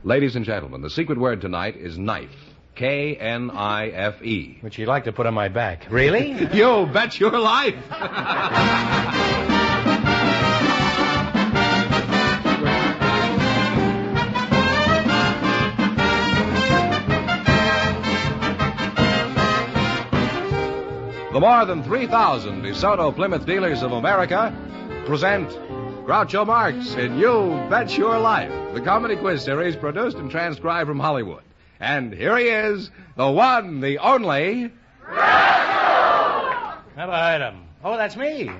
Ladies and gentlemen, the secret word tonight is knife. K-N-I-F-E. Which you'd like to put on my back. Really? You bet your life. The more than 3,000 DeSoto Plymouth dealers of America present Groucho Marx in You Bet Your Life, the comedy quiz series produced and transcribed from Hollywood. And here he is, the one, the only... Groucho! Never heard him. Oh, that's me.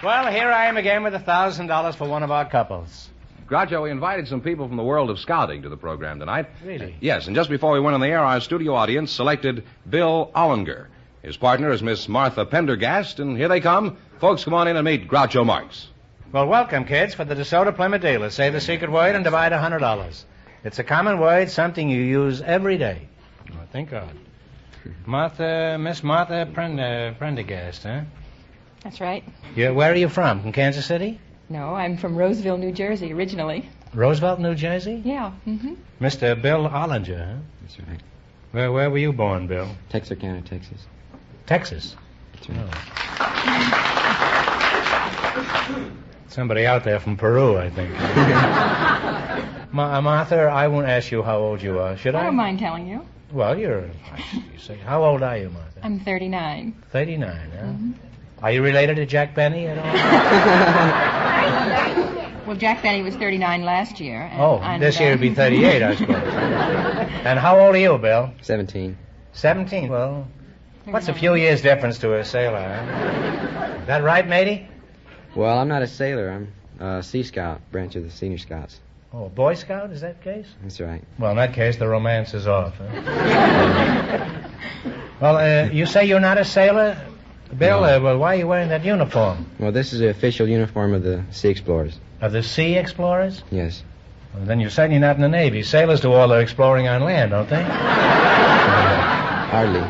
Well, here I am again with $1,000 for one of our couples. Groucho, we invited some people from the world of scouting to the program tonight. Really? Yes, and just before we went on the air, our studio audience selected Bill Ollinger. His partner is Miss Martha Pendergast, and here they come. Folks, come on in and meet Groucho Marx. Well, welcome, kids, for the DeSoto Plymouth dealers. Say the secret word and divide $100. It's a common word, something you use every day. Oh, thank God. Miss Martha Prendergast, huh? That's right. Where are you from? From Kansas City? No, I'm from Roseville, New Jersey, originally. Roosevelt, New Jersey? Yeah. Mm-hmm. Mr. Bill Ollinger, huh? That's right. Where were you born, Bill? Texarkana, Texas. Texas? That's right. Oh. Somebody out there from Peru, I think. Martha, I won't ask you how old you are, should I? I don't mind telling you. Well, you say, how old are you, Martha? I'm 39. 39, huh? Mm-hmm. Are you related to Jack Benny at all? Well, Jack Benny was 39 last year. And this year he'd be 38, I suppose. And how old are you, Bill? 17. 17? Well, what's a few years difference to a sailor, huh? Is that right, matey? Well, I'm not a sailor. I'm a Sea Scout, branch of the Senior Scouts. Oh, Boy Scout, is that the case? That's right. Well, in that case, the romance is off, huh? Well, you say you're not a sailor? Bill, No. Well, why are you wearing that uniform? Well, this is the official uniform of the Sea Explorers. Of the Sea Explorers? Yes. Well, then you're certainly not in the Navy. Sailors do all their exploring on land, don't they? Hardly.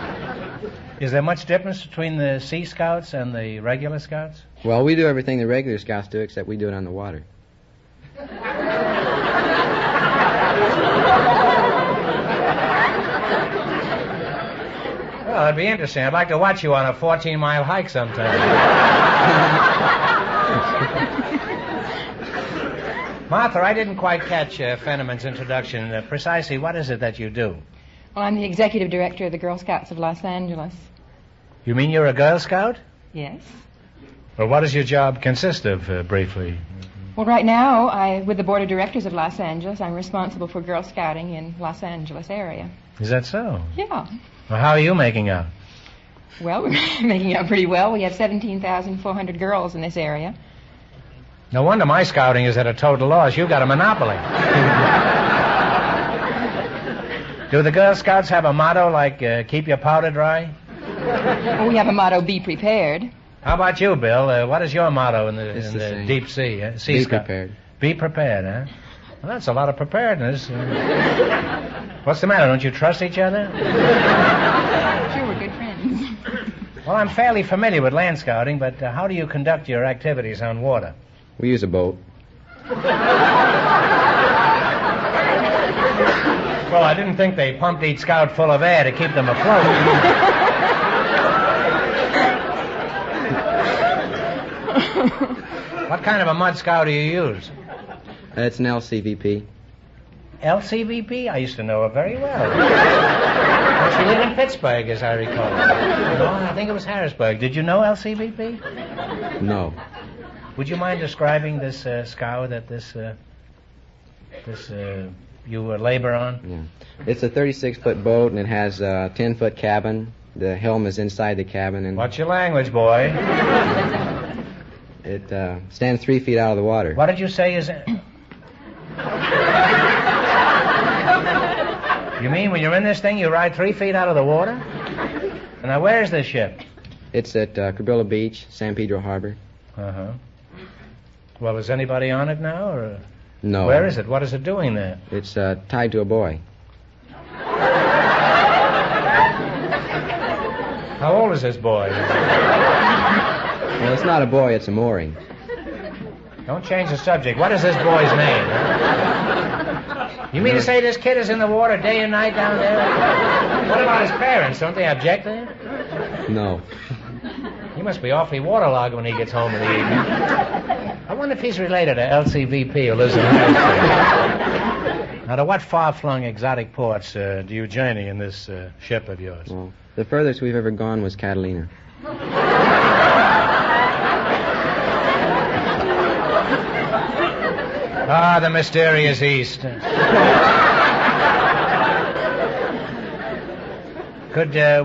Is there much difference between the Sea Scouts and the regular Scouts? Well, we do everything the regular Scouts do, except we do it on the water. Well, it'd be interesting. I'd like to watch you on a 14-mile hike sometime. Martha, I didn't quite catch Fenneman's introduction. Precisely, what is it that you do? Well, I'm the executive director of the Girl Scouts of Los Angeles. You mean you're a Girl Scout? Yes. Well, what does your job consist of, briefly? Well, right now, with the board of directors of Los Angeles, I'm responsible for Girl Scouting in Los Angeles area. Is that so? Yeah. Well, how are you making out? Well, we're making out pretty well. We have 17,400 girls in this area. No wonder my scouting is at a total loss. You've got a monopoly. Do the Girl Scouts have a motto like, keep your powder dry? Well, we have a motto, be prepared. How about you, Bill? What is your motto in the same. deep sea? Be prepared. Be prepared, huh? Well, that's a lot of preparedness. What's the matter? Don't you trust each other? Sure, we're good friends. Well, I'm fairly familiar with land scouting, but how do you conduct your activities on water? We use a boat. Well, I didn't think they pumped each scout full of air to keep them afloat. What kind of a mud scout do you use? It's an LCVP. LCVP? I used to know her very well. She lived in Pittsburgh, as I recall. No, I think it was Harrisburg. Did you know LCVP? No. Would you mind describing this scow that you labor on? Yeah. It's a 36-foot boat, and it has a 10-foot cabin. The helm is inside the cabin. And What's your language, boy? it stands 3 feet out of the water. What did you say is... You mean when you're in this thing, you ride 3 feet out of the water? And now, where is this ship? It's at Cabrillo Beach, San Pedro Harbor. Uh-huh. Well, is anybody on it now, or... No. Where is it? What is it doing there? It's tied to a buoy. How old is this boy? Well, it's not a buoy, it's a mooring. Don't change the subject. What is this boy's name? You mean to say this kid is in the water day and night down there? What about his parents? Don't they object to him? No. He must be awfully waterlogged when he gets home in the evening. I wonder if he's related to LCVP who lives in Harrisburg. Now, to what far-flung exotic ports do you journey in this ship of yours? Well, the furthest we've ever gone was Catalina. Ah, the mysterious East.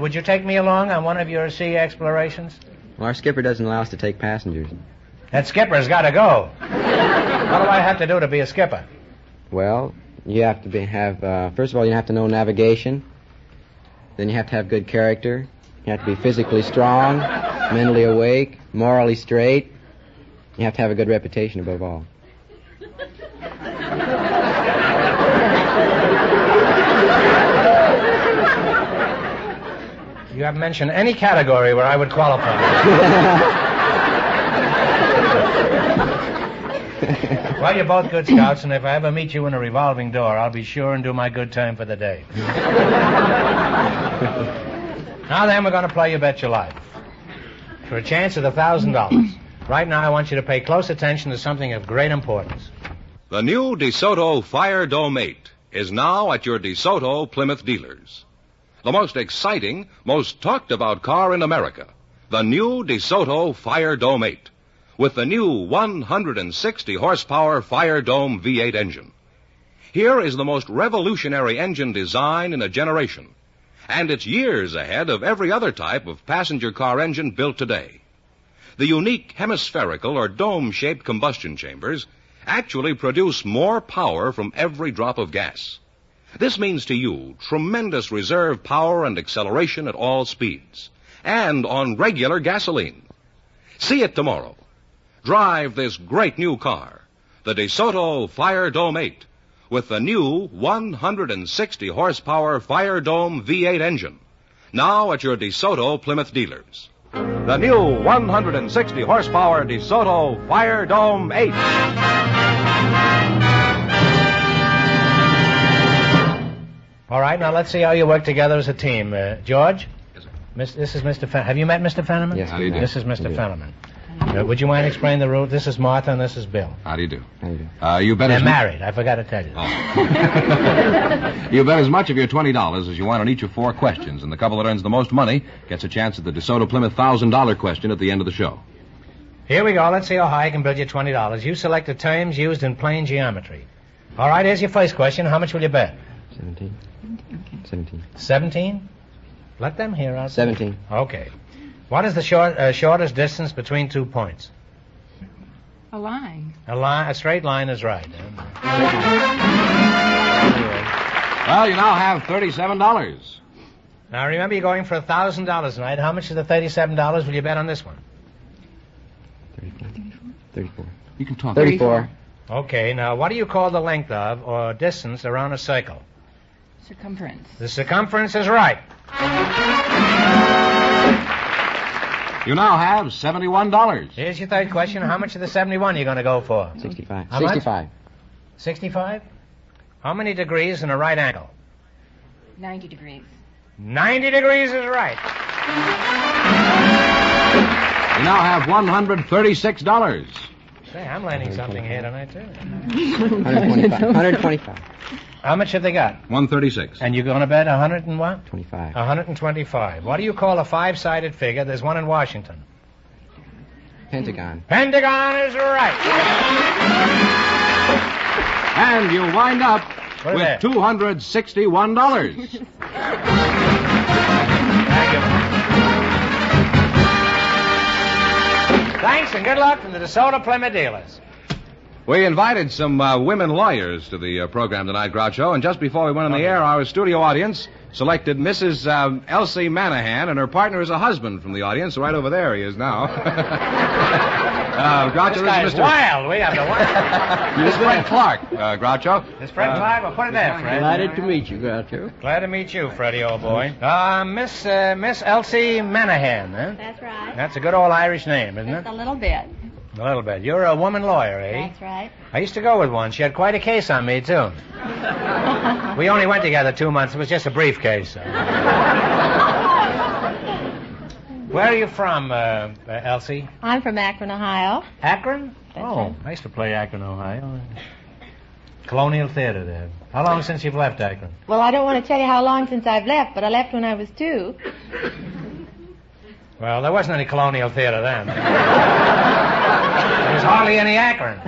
Would you take me along on one of your sea explorations? Well, our skipper doesn't allow us to take passengers. That skipper's got to go. What do I have to do to be a skipper? Well, you have to first of all, you have to know navigation. Then you have to have good character. You have to be physically strong, mentally awake, morally straight. You have to have a good reputation above all. You haven't mentioned any category where I would qualify. Well, you're both good scouts, and if I ever meet you in a revolving door, I'll be sure and do my good time for the day. Now then, we're going to play You Bet Your Life. For a chance of $1,000. Right now, I want you to pay close attention to something of great importance. The new DeSoto Fire Dome 8 is now at your DeSoto Plymouth dealers. The most exciting, most talked about car in America. The new DeSoto Fire Dome 8. With the new 160 horsepower Fire Dome V8 engine. Here is the most revolutionary engine design in a generation. And it's years ahead of every other type of passenger car engine built today. The unique hemispherical or dome-shaped combustion chambers actually produce more power from every drop of gas. This means to you tremendous reserve power and acceleration at all speeds, and on regular gasoline. See it tomorrow. Drive this great new car, the DeSoto Fire Dome 8, with the new 160 horsepower Fire Dome V8 engine, now at your DeSoto Plymouth dealers. The new 160 horsepower DeSoto Fire Dome 8. All right, now let's see how you work together as a team. George? Yes, sir. This is Mr. Have you met Mr. Fenneman? Yes, How do you do? This is Mr. Fenneman. Would you mind explaining the rule? This is Martha and this is Bill. How do you do? How you do? You bet They're as married. I forgot to tell you. You bet as much of your $20 as you want on each of 4 questions, and the couple that earns the most money gets a chance at the DeSoto Plymouth $1,000 question at the end of the show. Here we go. Let's see how high I can build you $20. You select the terms used in plane geometry. All right, here's your first question. How much will you bet? 17. 17. 17? Let them hear out. 17. Okay. What is the shortest distance between 2 points? A line. A straight line is right. Well, you now have $37. Now, remember, you're going for $1,000 tonight. How much of the $37 will you bet on this one? 34. You can talk. 34. Okay, now, what do you call the length of or distance around a circle? Circumference. The circumference is right. You now have $71. Here's your third question. How much of the 71 are you going to go for? 65. How much? 65. 65? How many degrees in a right angle? 90 degrees. 90 degrees is right. You now have $136. Say, I'm learning something here tonight, too. 125. 125. How much have they got? 136. And you're going to bet 100 and what? 25. 125. What do you call a 5-sided figure? There's one in Washington. Pentagon. Pentagon is right. And you wind up What is with that? $261. Thank you. Thanks and good luck from the DeSoto Plymouth dealers. We invited some women lawyers to the program tonight, Groucho, and just before we went on the air, our studio audience selected Mrs. Elsie Manahan, and her partner is a husband from the audience. Right over there he is now. Groucho, This guy's Mr. wild. We have the wild. This is Fred Clark, Groucho. This Fred Clark? Well, put it there, Fred. Delighted to meet you, Groucho. Glad to meet you, Freddie, old boy. Miss Elsie Manahan, huh? That's right. That's a good old Irish name, isn't Just it? a little bit. A little bit. You're a woman lawyer, eh? That's right. I used to go with one. She had quite a case on me, too. We only went together 2 months. It was just a brief case. Where are you from, Elsie? I'm from Akron, Ohio. Akron? That's Oh, right. I used to play Akron, Ohio. Colonial Theater there. How long since you've left Akron? Well, I don't want to tell you how long since I've left, but I left when I was 2. Well, there wasn't any Colonial Theater then. There was hardly any Akron.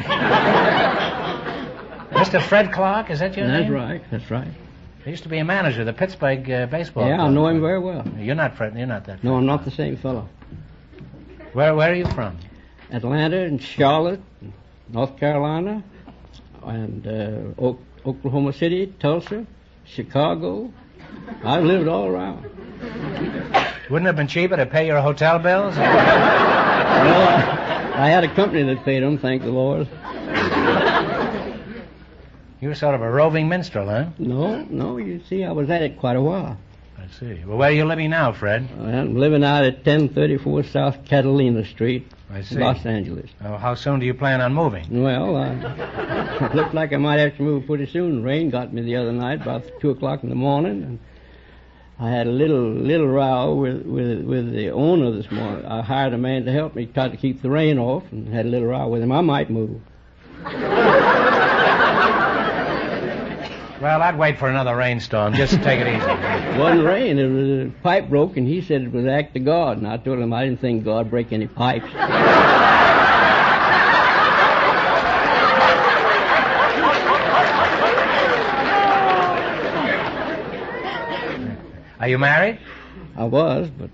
Mr. Fred Clark, is that your That's name? right. That's right. He used to be a manager of the Pittsburgh baseball Yeah, club. I know him very well. You're not Fred. You're not that. No, I'm not the same fellow. Where are you from? Atlanta and Charlotte, North Carolina, and Oklahoma City, Tulsa, Chicago. I've lived all around. Wouldn't it have been cheaper to pay your hotel bills? Well, I had a company that paid them, thank the Lord. You were sort of a roving minstrel, huh? No, you see, I was at it quite a while. I see. Well, where are you living now, Fred? I'm living out at 1034 South Catalina Street, I see. Los Angeles. Oh, how soon do you plan on moving? Well, it looked like I might have to move pretty soon. Rain got me the other night about 2 o'clock in the morning, and I had a little row with the owner this morning. I hired a man to help me, tried to keep the rain off, and had a little row with him. I might move. Well, I'd wait for another rainstorm. Just take it easy. It wasn't rain. It was a pipe broke, and he said it was act of God. And I told him I didn't think God break any pipes. Are you married? I was, but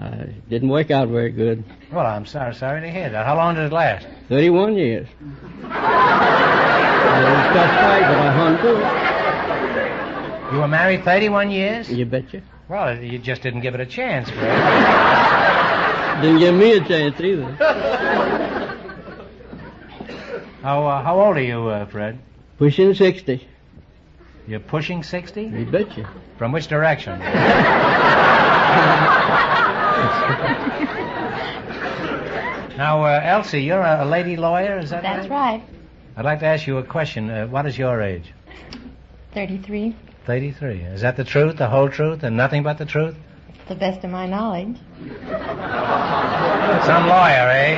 it didn't work out very good. Well, I'm sorry to hear that. How long did it last? 31 years. It was tough fight, but I hung through it. You were married 31 years? You betcha. Well, you just didn't give it a chance, Fred. Didn't give me a chance either. How old are you, Fred? Pushing 60. You're pushing 60? You betcha. From which direction? Now, Elsie, you're a lady lawyer, is that right? That's right. I'd like to ask you a question. What is your age? 33. 33. Is that the truth, the whole truth, and nothing but the truth? To the best of my knowledge. Some lawyer, eh?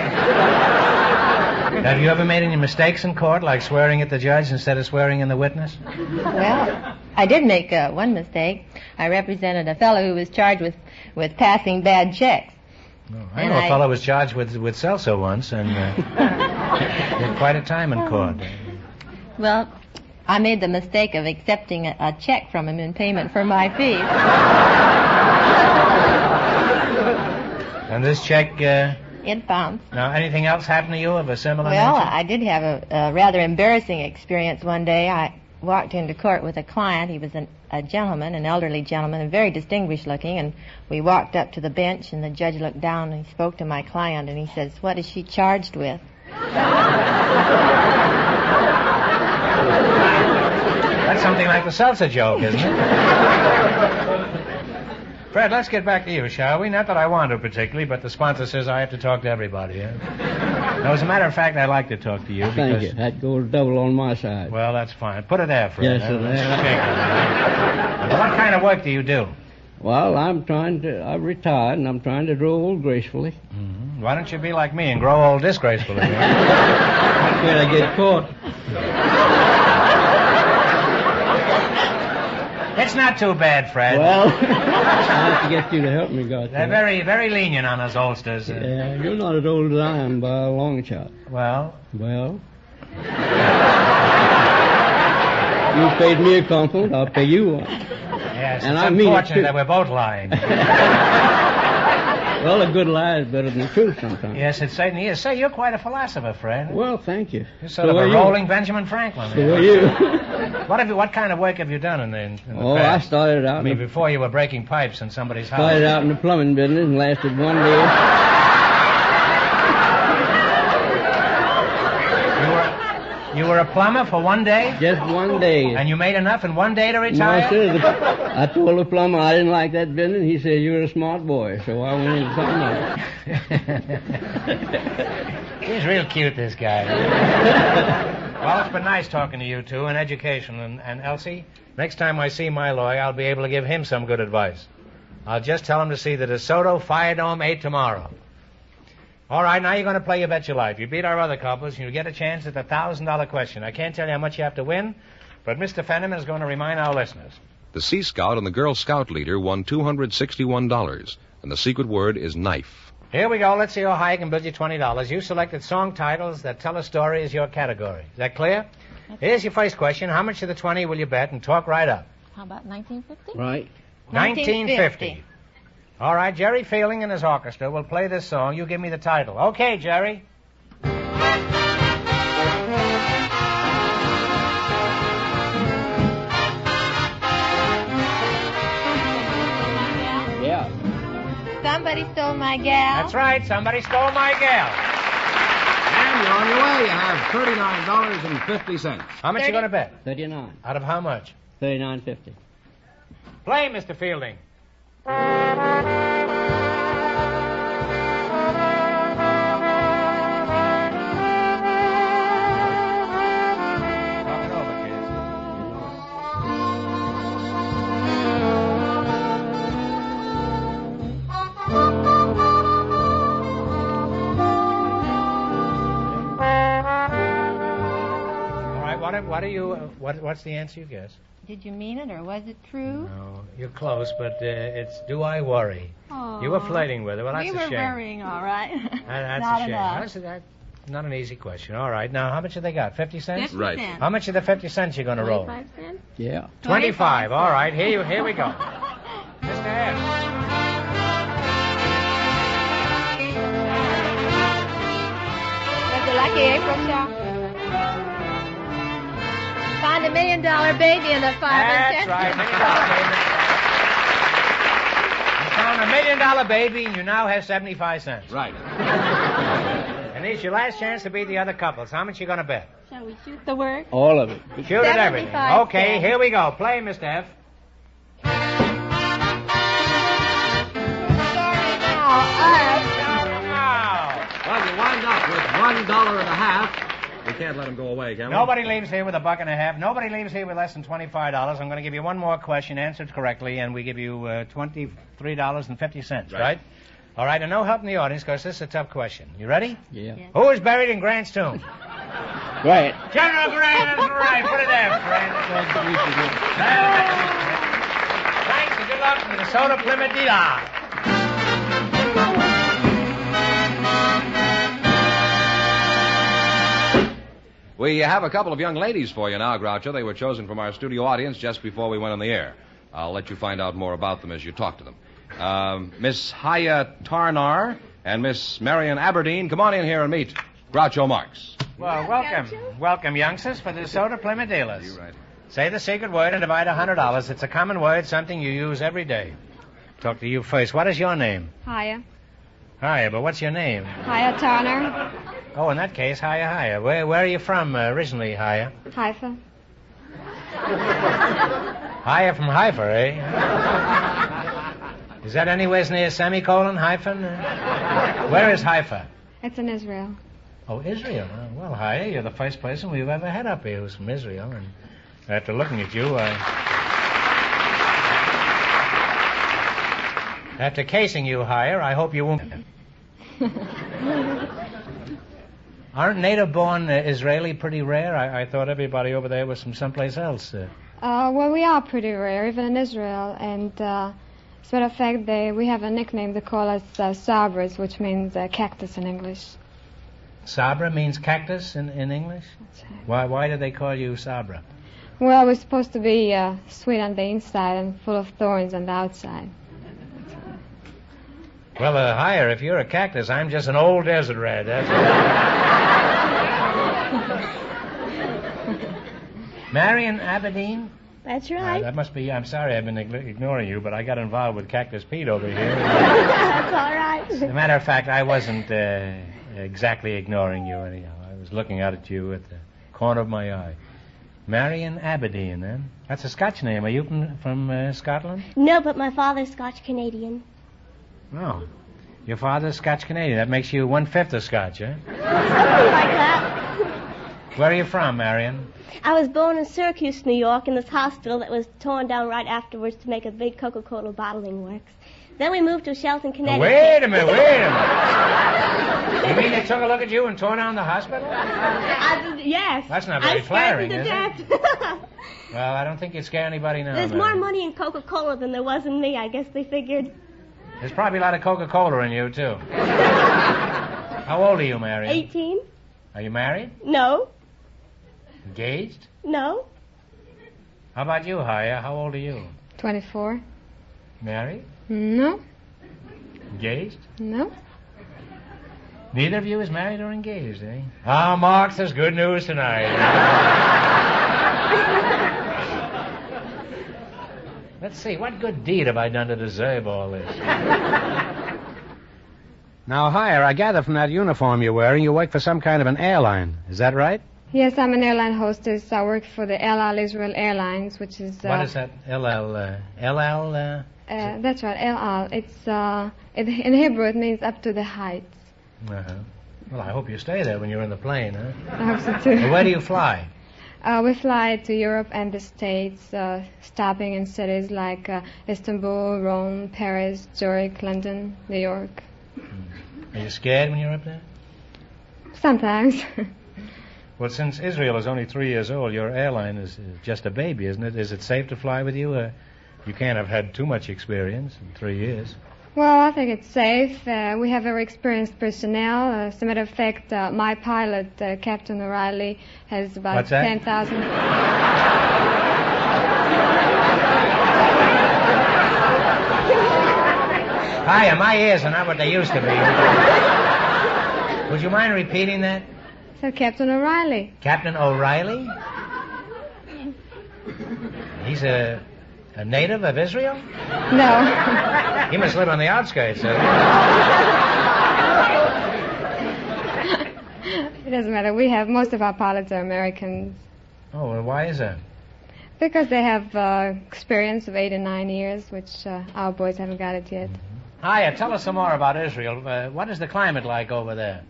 Have you ever made any mistakes in court, like swearing at the judge instead of swearing in the witness? Well, I did make one mistake. I represented a fellow who was charged with passing bad checks. Oh, I know a fellow who was charged with Celso once, and he had quite a time in court. Well, I made the mistake of accepting a check from him in payment for my fees. And this check, It bounced. now, anything else happen to you of a similar Well, nature? I did have a rather embarrassing experience one day. I walked into court with a client. He was a gentleman, an elderly gentleman, and very distinguished looking, and we walked up to the bench, and the judge looked down and he spoke to my client, and he says, "What is she charged with?" That's something like the salsa joke, isn't it? Fred, let's get back to you, shall we? Not that I want to particularly, but the sponsor says I have to talk to everybody. Now, as a matter of fact, I'd like to talk to you because... Thank you. That goes double on my side. Well, that's fine. Put it there, Fred. Yes, sir. What kind of work do you do? Well, I'm retired, and I'm trying to grow old gracefully. Mm-hmm. Why don't you be like me and grow old disgracefully? Afraid I get caught. It's not too bad, Fred. Well, I have to get you to help me, God. They're very, very lenient on us oldsters. Yeah, you're not as old as I am by a long shot. Well, Well, you paid me a compliment, I'll pay you one. yes, And it's I mean it, unfortunate too. that we're both lying. Well, a good lie is better than the truth sometimes. Yes, it certainly is. Say, you're quite a philosopher, Fred. Well, thank you. You're sort of a rolling Benjamin Franklin. So are you. What kind of work have you done in the Oh, past? I started out. I mean, before you were breaking pipes in somebody's house. Started out in the plumbing business and lasted one day. You were a plumber for one day? Just one day. And you made enough in one day to retire? No, sir. I told the plumber I didn't like that business. He said, you're a smart boy. So I went into something else. He's real cute, this guy. Well, it's been nice talking to you two and education. And Elsie, next time I see my lawyer, I'll be able to give him some good advice. I'll just tell him to see the DeSoto Fire Dome 8 tomorrow. All right, now you're going to play You Bet Your Life. You beat our other couples, and you get a chance at the $1,000 question. I can't tell you how much you have to win, but Mr. Fenneman is going to remind our listeners. The Sea Scout and the Girl Scout leader won $261, and the secret word is knife. Here we go. Let's see how high I can build you $20. You selected song titles that tell a story as your category. Is that clear? Here's your first question. How much of the 20 will you bet? And talk right up. How about 1950? Right. 1950. All right, Jerry Fielding and his orchestra will play this song. You give me the title. Okay, Jerry. Yeah. Somebody stole my gal. That's right. Somebody stole my gal. And you're on your way. You have $39.50. How much you going to bet? 39. Out of how much? 39.50. Play, Mr. Fielding. Talk it over, kids. All right, what's the answer you guess? Did you mean it, or was it true? No, you're close, but it's Do I Worry. Oh. You were flirting with her. Well, that's we a were shame. worrying, all right. That's Not a shame. enough. That's not an easy question. All right, now, how much have they got? 50 cents? 50 Right. cents. How much of the 50 cents you going to roll? 25 cents? Yeah. 25. All right, here we go. Mr. F. That's a lucky April show. Find $1 million baby in the 5 and 10 That's right, $1 million baby. You found $1 million baby, and you now have 75 cents. Right. And it's your last chance to beat the other couples. How much you going to bet? Shall we shoot the word? All of it. Shoot at everything. 75 Okay, cents. here we go. Play, Mr. F. Well, you wind up with $1.50. We can't let him go away, can we? Nobody leaves here with $1.50. Nobody leaves here with less than $25. I'm going to give you one more question, answered correctly, and we give you $23.50, right? All right, and no help in the audience, because this is a tough question. You ready? Yeah. Who is buried in Grant's tomb? Right. General Grant is right. Put it there, Grant. Thanks and good luck from the DeSoto Plymouth Dealer. We have a couple of young ladies for you now, Groucho. They were chosen from our studio audience just before we went on the air. I'll let you find out more about them as you talk to them. Miss Haya Tarnar and Miss Marion Aberdeen, come on in here and meet Groucho Marx. Well, welcome. Welcome, youngsters, for the DeSoto Plymouth Dealers. You right. Say the secret word and divide $100. It's a common word, something you use every day. Talk to you first. What is your name? Hiya. Hiya, but what's your name? Hiya Turner. Oh, in that case, Hiya, Hiya. Where are you from originally, Hiya? Haifa. Hiya from Haifa, eh? Is that anywhere near semicolon, hyphen? Where is Haifa? It's in Israel. Oh, Israel. Well, Hiya, you're the first person we've ever had up here who's from Israel. And after looking at you, after casing you, Hiya, I hope you won't... Aren't native-born Israeli pretty rare? I thought everybody over there was from someplace else. Well, we are pretty rare, even in Israel. And as a matter of fact, we have a nickname. They call us sabras, which means cactus in English. Sabra means cactus in English? That's right. Why do they call you Sabra? Well, we're supposed to be sweet on the inside and full of thorns on the outside. Well, higher, if you're a cactus, I'm just an old desert rat. That's all. Marion Aberdeen? That's right. That must be, I'm sorry I've been ignoring you, but I got involved with Cactus Pete over here. That's all right. As a matter of fact, I wasn't exactly ignoring you anyhow. I was looking out at you at the corner of my eye. Marion Aberdeen, then? That's a Scotch name. Are you from Scotland? No, but my father's Scotch-Canadian. Oh. Your father's Scotch-Canadian. That makes you 1/5 of Scotch, eh? Something like that. Where are you from, Marion? I was born in Syracuse, New York, in this hospital that was torn down right afterwards to make a big Coca-Cola bottling works. Then we moved to Shelton, Connecticut. Wait a minute. You mean they took a look at you and tore down the hospital? Yes. That's not very flattering, is it? it? Well, I don't think you'd scare anybody now. There's Marion. more money in Coca-Cola than there was in me. I guess they figured. There's probably a lot of Coca-Cola in you, too. How old are you, Marion? 18? Are you married? No. Engaged? No. How about you, Haya? How old are you? 24. Married? No. Engaged? No. Neither of you is married or engaged, eh? Ah, Mark, there's good news tonight. Let's see, what good deed have I done to deserve all this? Now, Hire, I gather from that uniform you're wearing, you work for some kind of an airline. Is that right? Yes, I'm an airline hostess. I work for the El Al Israel Airlines, which is... What is that? LL? That's right, El Al. It's, in Hebrew, it means up to the heights. Uh-huh. Well, I hope you stay there when you're in the plane, huh? I hope so, too. Well, where do you fly? We fly to Europe and the States, stopping in cities like Istanbul, Rome, Paris, Zurich, London, New York. Are you scared when you're up there? Sometimes. Well, since Israel is only 3 years old, your airline is just a baby, isn't it? Is it safe to fly with you? You can't have had too much experience in 3 years. Well, I think it's safe. We have very experienced personnel. As a matter of fact, my pilot, Captain O'Reilly, has about 10,000... Hiya, my ears are not what they used to be. Would you mind repeating that? So, Captain O'Reilly. Captain O'Reilly? He's a native of Israel? No. He must live on the outskirts. It doesn't matter. Most of our pilots are Americans. Oh, well, why is that? Because they have experience of 8 and 9 years, which our boys haven't got it yet. Hiya, tell us some more about Israel. What is the climate like over there?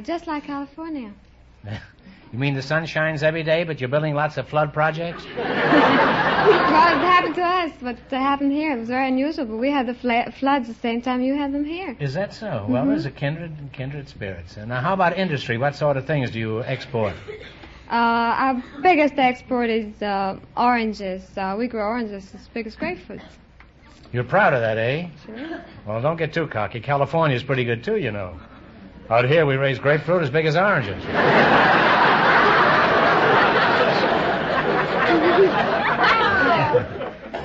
Just like California. You mean the sun shines every day, but you're building lots of flood projects? Well, it happened to us, but it happened here. It was very unusual, but we had the floods the same time you had them here. Is that so? Well, there's a kindred spirits. Now, how about industry? What sort of things do you export? Our biggest export is oranges. We grow oranges as big as grapefruits. You're proud of that, eh? Sure. Well, don't get too cocky. California's pretty good, too, you know. Out here, we raise grapefruit as big as oranges.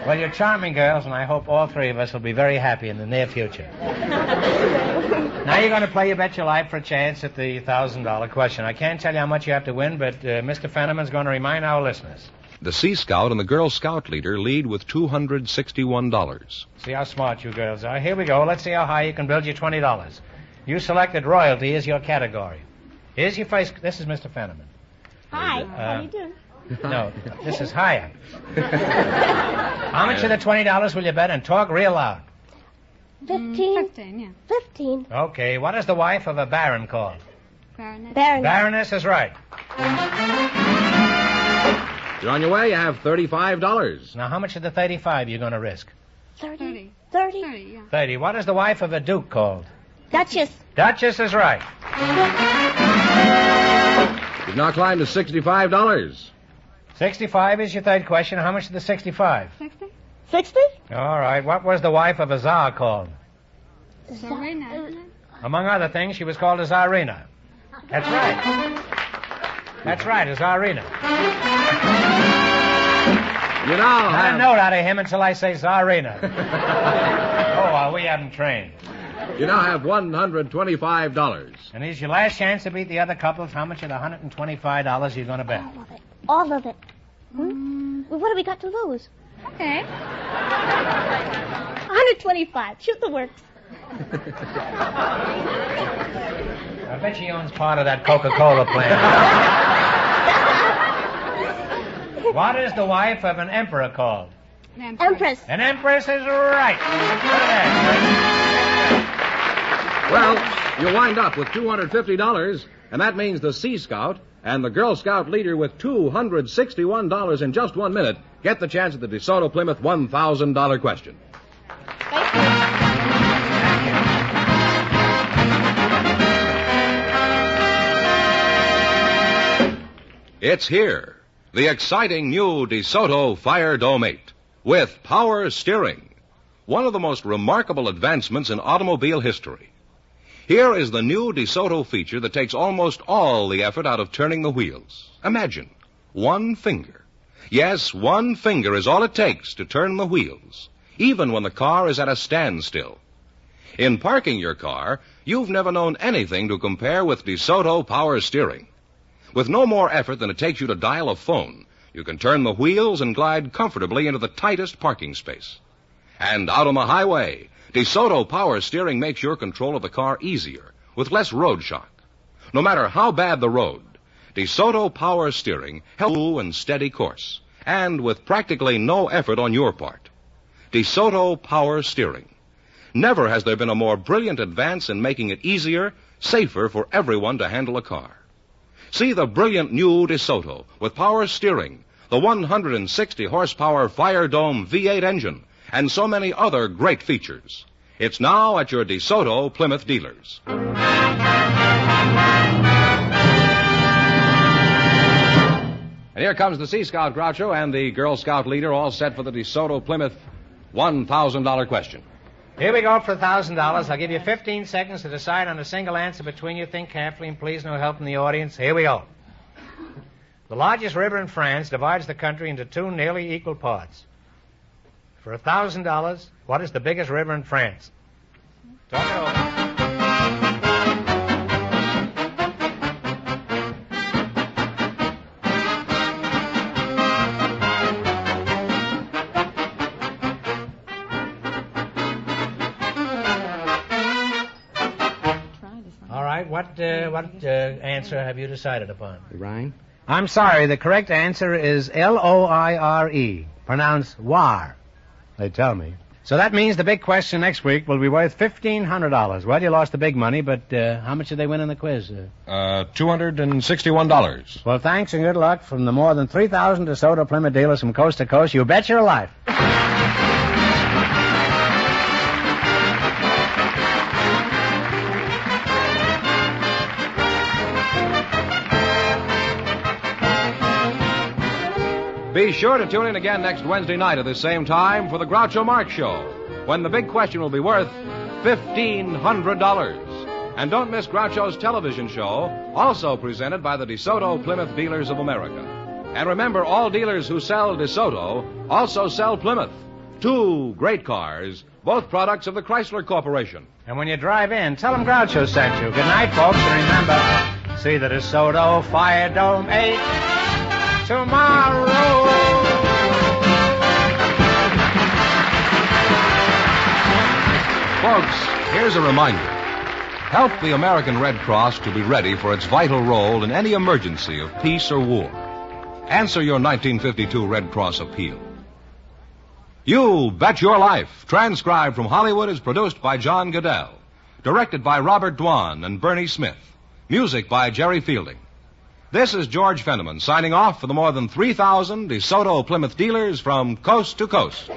Well, you're charming girls, and I hope all three of us will be very happy in the near future. Now you're going to play You Bet Your Life for a chance at the $1,000 question. I can't tell you how much you have to win, but Mr. Fenneman's going to remind our listeners. The Sea Scout and the Girl Scout leader lead with $261. See how smart you girls are. Here we go. Let's see how high you can build your $20. You selected royalty as your category. Here's your first... This is Mr. Fenneman. Hi. How do you do? No, this is higher. How much of the $20 will you bet? And talk real loud. 15. 15, yeah. 15. Okay, what is the wife of a baron called? Baroness. Baroness is right. You're on your way. You have $35. Now, how much of the 35 you going to risk? 30. 30, 30. yeah. 30. What is the wife of a duke called? Duchess. Duchess is right. You've now climbed to $65. 65 is your third question. How much is the 65? 60? 60? All right. What was the wife of a czar called? Serena, isn't it? Among other things, she was called a czarina. That's right. That's right, a czarina. You now Not have... a note out of him until I say czarina. Oh, well, we haven't trained. You now have $125. And here's your last chance to beat the other couples. How much of the $125 you're going to bet? All of it. Well, what have we got to lose? Okay. 125. Shoot the works. I bet she owns part of that Coca-Cola plant. What is the wife of an emperor called? Empress. An empress is right. Well, you wind up with $250, and that means the Sea Scout and the Girl Scout leader with $261 in just 1 minute get the chance at the DeSoto Plymouth $1,000 question. Thank you. It's here, the exciting new DeSoto Fire Dome 8 with power steering, one of the most remarkable advancements in automobile history. Here is the new DeSoto feature that takes almost all the effort out of turning the wheels. Imagine, one finger. Yes, one finger is all it takes to turn the wheels, even when the car is at a standstill. In parking your car, you've never known anything to compare with DeSoto power steering. With no more effort than it takes you to dial a phone, you can turn the wheels and glide comfortably into the tightest parking space. And out on the highway, DeSoto power steering makes your control of the car easier, with less road shock. No matter how bad the road, DeSoto power steering helps you and steady course, and with practically no effort on your part. DeSoto power steering. Never has there been a more brilliant advance in making it easier, safer for everyone to handle a car. See the brilliant new DeSoto with power steering, the 160 horsepower Fire Dome V8 engine, and so many other great features. It's now at your DeSoto Plymouth dealers. And here comes the Sea Scout Groucho and the Girl Scout leader, all set for the DeSoto Plymouth $1,000 question. Here we go for $1,000. I'll give you 15 seconds to decide on a single answer between you. Think carefully, and please no help from the audience. Here we go. The largest river in France divides the country into two nearly equal parts. For $1,000, what is the biggest river in France? Talk it over. All right, what answer have you decided upon? The Rhine? I'm sorry, the correct answer is Loire, pronounced war, they tell me. So that means the big question next week will be worth $1,500. Well, you lost the big money, but how much did they win in the quiz? $261. Well, thanks and good luck from the more than 3,000 DeSoto Plymouth dealers from coast to coast. You bet your life. Be sure to tune in again next Wednesday night at the same time for the Groucho Marx Show, when the big question will be worth $1,500. And don't miss Groucho's television show, also presented by the DeSoto Plymouth Dealers of America. And remember, all dealers who sell DeSoto also sell Plymouth. Two great cars, both products of the Chrysler Corporation. And when you drive in, tell them Groucho sent you. Good night, folks, and remember, see the DeSoto Fire Dome 8 tomorrow. Folks, here's a reminder. Help the American Red Cross to be ready for its vital role in any emergency of peace or war. Answer your 1952 Red Cross appeal. You Bet Your Life, transcribed from Hollywood, is produced by John Goodell. Directed by Robert Dwan and Bernie Smith. Music by Jerry Fielding. This is George Fenneman signing off for the more than 3,000 DeSoto Plymouth dealers from coast to coast.